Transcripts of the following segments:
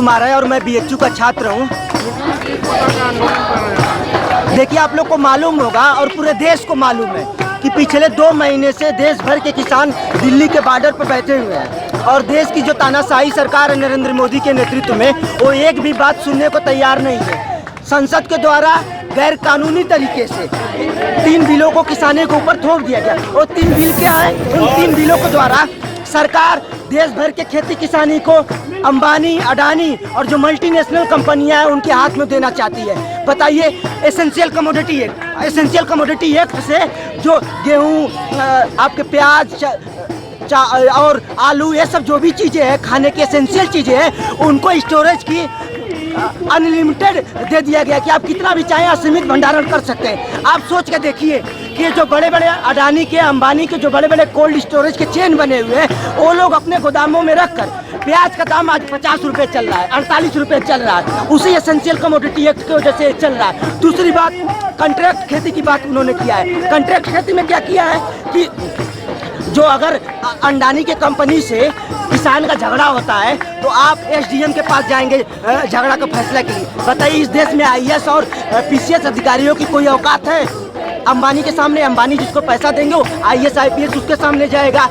कुमार है और मैं बीएचयू का छात्र हूँ। देखिए, आप लोग को मालूम होगा और पूरे देश को मालूम है कि पिछले 2 महीने से देश भर के किसान दिल्ली के बॉर्डर पर बैठे हुए हैं और देश की जो तानाशाही सरकार है नरेंद्र मोदी के नेतृत्व में, वो एक भी बात सुनने को तैयार नहीं है। संसद के द्वारा गैर कानूनी तरीके से 3 बिलों को किसानों के ऊपर थोप दिया गया। और 3 बिल क्या है? उन 3 बिलों के द्वारा सरकार देश भर के खेती किसानी को अंबानी, अडानी और जो मल्टीनेशनल कंपनियां हैं उनके हाथ में देना चाहती है। बताइए, एसेंशियल कमोडिटी एक्ट से जो गेहूं, आपके प्याज और आलू, ये सब जो भी चीज़ें हैं, खाने की एसेंशियल चीज़ें हैं, उनको स्टोरेज की अनलिमिटेड दे दिया गया कि आप कितना भी चाहें असीमित भंडारण कर सकते हैं। आप सोच के देखिए कि जो बड़े बड़े अडानी के, अंबानी के जो बड़े बड़े कोल्ड स्टोरेज के चेन बने हुए हैं, वो लोग अपने गोदामों में रखकर प्याज का दाम आज 50 रुपये चल रहा है, 48 रुपये चल रहा है, उसी एसेंशियल कमोडिटी एक्ट की वजह से चल रहा है। दूसरी बात, कॉन्ट्रैक्ट खेती की बात उन्होंने किया है। कॉन्ट्रैक्ट खेती में क्या किया है कि जो अगर अंडानी के कंपनी से किसान का झगड़ा होता है तो आप एसडीएम के पास जाएंगे झगड़ा का फैसला के लिए। बताइए, इस देश में आईएएस और पीसीएस अधिकारियों की कोई औकात है? अंबानी के सामने, अंबानी जिसको पैसा देंगे वो आईएएस आईपीएस उसके सामने जाएगा।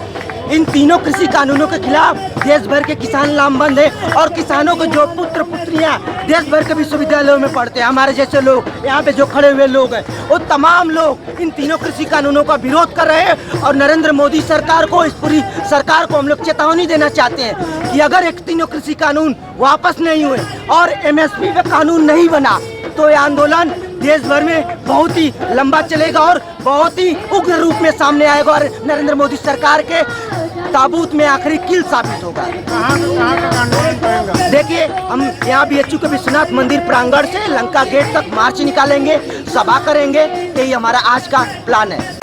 इन तीनों कृषि कानूनों के खिलाफ देश भर के किसान लामबंद है और किसानों के जो पुत्र पुत्रियां देश भर के विश्वविद्यालयों में पढ़ते हैं, हमारे जैसे लोग यहाँ पे जो खड़े हुए लोग हैं, वो तमाम लोग इन तीनों कृषि कानूनों का विरोध कर रहे हैं। और नरेंद्र मोदी सरकार को, इस पूरी सरकार को हम लोग चेतावनी देना चाहते हैं कि अगर एक तीनों कृषि कानून वापस नहीं हुए और एमएसपी पे कानून नहीं बना तो ये आंदोलन देश भर में बहुत ही लंबा चलेगा और बहुत ही उग्र रूप में सामने आएगा और नरेंद्र मोदी सरकार के ताबूत में आखिरी किल साबित होगा। देखिए, हम यहाँ बीएचयू के विश्वनाथ मंदिर प्रांगण से लंका गेट तक मार्च निकालेंगे, सभा करेंगे, यही हमारा आज का प्लान है।